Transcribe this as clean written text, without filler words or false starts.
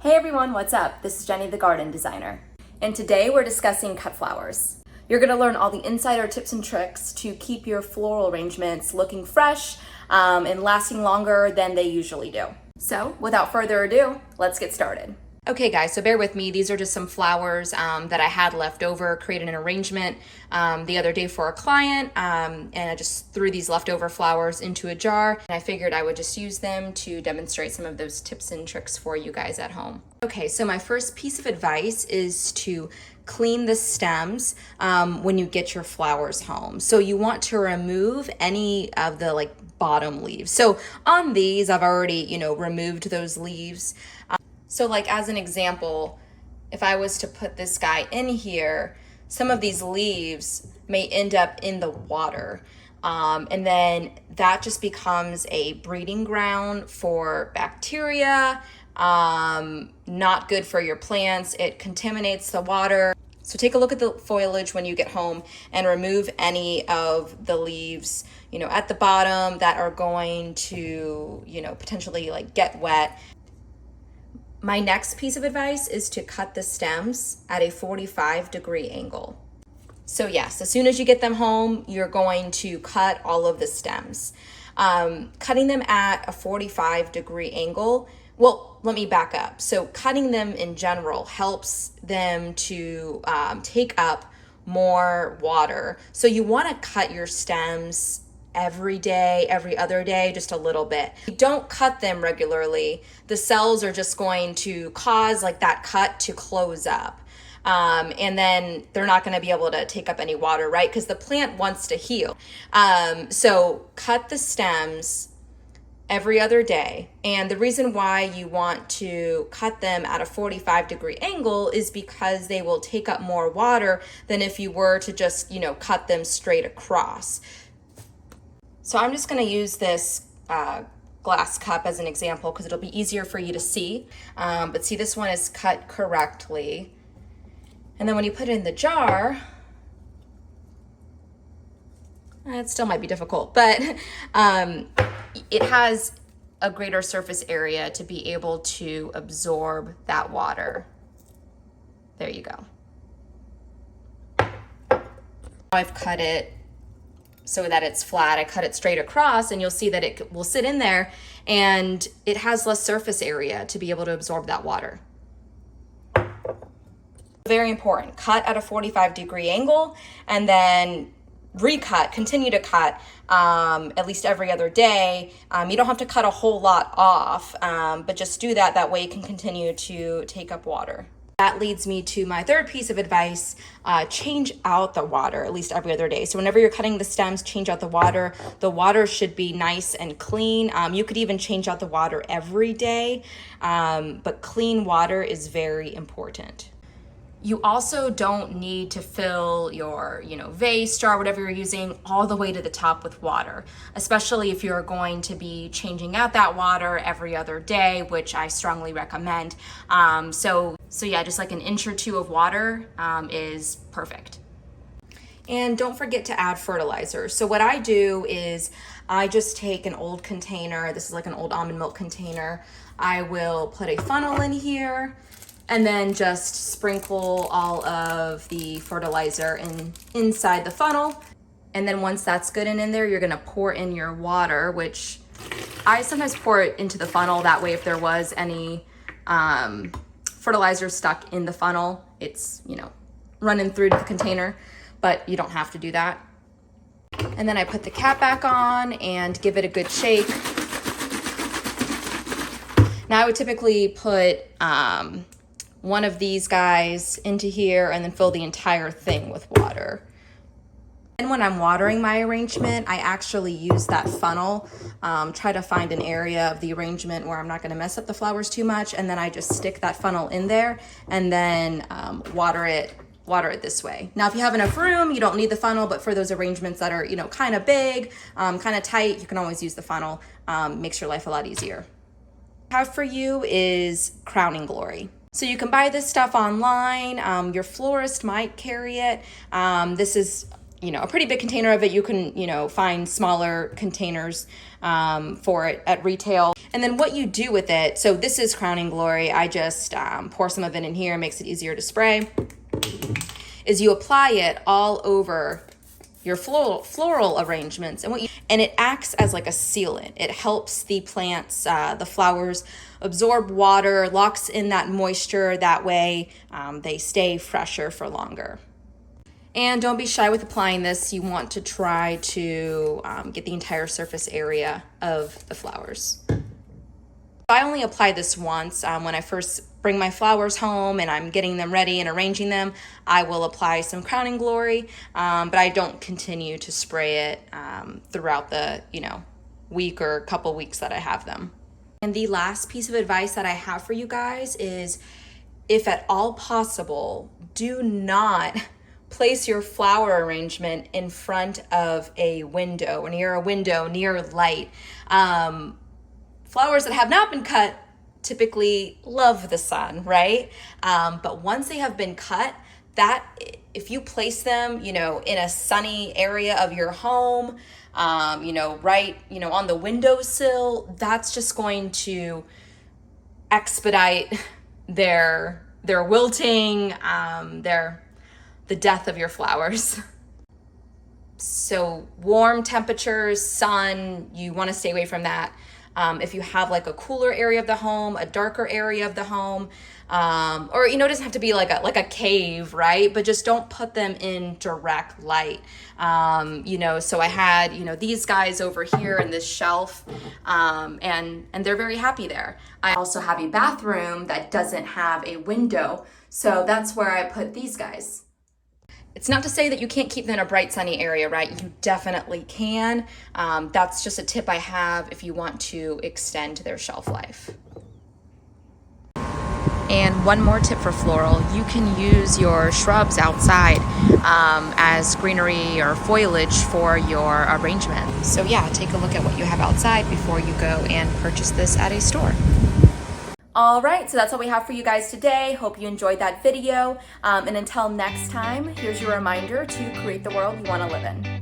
Hey everyone, what's up? This is Jenny, the garden designer. And today we're discussing cut flowers. You're gonna learn all the insider tips and tricks to keep your floral arrangements looking fresh and lasting longer than they usually do. So without further ado, let's get started. Okay guys, so bear with me. These are just some flowers that I had left over, created an arrangement the other day for a client, and I just threw these leftover flowers into a jar, and I figured I would just use them to demonstrate some of those tips and tricks for you guys at home. Okay, so my first piece of advice is to clean the stems when you get your flowers home. So you want to remove any of the bottom leaves. So on these, I've already, removed those leaves. So like as an example, if I was to put this guy in here, some of these leaves may end up in the water. And then that just becomes a breeding ground for bacteria, not good for your plants. It contaminates the water. So take a look at the foliage when you get home and remove any of the leaves, at the bottom that are going to, potentially get wet. My next piece of advice is to cut the stems at a 45-degree angle. So yes, as soon as you get them home, you're going to cut all of the stems. Cutting them at a 45-degree angle, well, let me back up. So cutting them in general helps them to take up more water. So you want to cut your stems every day, every other day, just a little bit. If you don't cut them regularly, the cells are just going to cause that cut to close up. And then they're not going to be able to take up any water, right? Because the plant wants to heal. So cut the stems every other day. And the reason why you want to cut them at a 45-degree angle is because they will take up more water than if you were to just, cut them straight across. So I'm just going to use this glass cup as an example because it'll be easier for you to see. But see, this one is cut correctly. And then when you put it in the jar, it still might be difficult, but it has a greater surface area to be able to absorb that water. There you go. I've cut it so that it's flat. I cut it straight across and you'll see that it will sit in there and it has less surface area to be able to absorb that water. Very important, cut at a 45-degree angle and then recut, continue to cut at least every other day. You don't have to cut a whole lot off, but just do that. That way you can continue to take up water. That leads me to my third piece of advice, change out the water at least every other day. So whenever you're cutting the stems, change out the water. The water should be nice and clean. You could even change out the water every day, but clean water is very important. You also don't need to fill your, vase, jar, whatever you're using, all the way to the top with water, especially if you're going to be changing out that water every other day, which I strongly recommend. So yeah, just like an inch or two of water is perfect. And don't forget to add fertilizer. So what I do is I just take an old container. This is like an old almond milk container. I will put a funnel in here and then just sprinkle all of the fertilizer inside the funnel. And then once that's good and in there, you're gonna pour in your water, which I sometimes pour it into the funnel. That way, if there was any fertilizer stuck in the funnel, it's, running through to the container, but you don't have to do that. And then I put the cap back on and give it a good shake. Now I would typically put one of these guys into here and then fill the entire thing with water. And when I'm watering my arrangement, I actually use that funnel, try to find an area of the arrangement where I'm not gonna mess up the flowers too much, and then I just stick that funnel in there and then water it this way. Now, if you have enough room, you don't need the funnel, but for those arrangements that are, kind of big, kind of tight, you can always use the funnel. Makes your life a lot easier. What I have for you is Crowning Glory. So you can buy this stuff online. Your florist might carry it. This is a pretty big container of it. You can, find smaller containers for it at retail. And then what you do with it, so this is Crowning Glory. I just pour some of it in here, makes it easier to spray, is you apply it all over your floral arrangements. And it acts as like a sealant. It helps the plants, the flowers, absorb water, locks in that moisture. That way they stay fresher for longer. And don't be shy with applying this. You want to try to get the entire surface area of the flowers. I only apply this once. When I first bring my flowers home and I'm getting them ready and arranging them, I will apply some Crowning Glory, but I don't continue to spray it throughout the week or couple weeks that I have them. And the last piece of advice that I have for you guys is, if at all possible, do not place your flower arrangement in front of a window or near a window, near light. Flowers that have not been cut typically love the sun, right? But once they have been cut, that if you place them, in a sunny area of your home, right, on the windowsill, that's just going to expedite their wilting, the death of your flowers. So warm temperatures, sun, you want to stay away from that. If you have like a cooler area of the home, a darker area of the home, or it doesn't have to be like a cave, right? But just don't put them in direct light. So I had these guys over here in this shelf, and they're very happy there. I also have a bathroom that doesn't have a window, so that's where I put these guys. It's not to say that you can't keep them in a bright, sunny area, right? You definitely can. That's just a tip I have if you want to extend their shelf life. And one more tip for Floral, you can use your shrubs outside as greenery or foliage for your arrangement. So yeah, take a look at what you have outside before you go and purchase this at a store. All right, so that's all we have for you guys today. Hope you enjoyed that video. And until next time, here's your reminder to create the world you want to live in.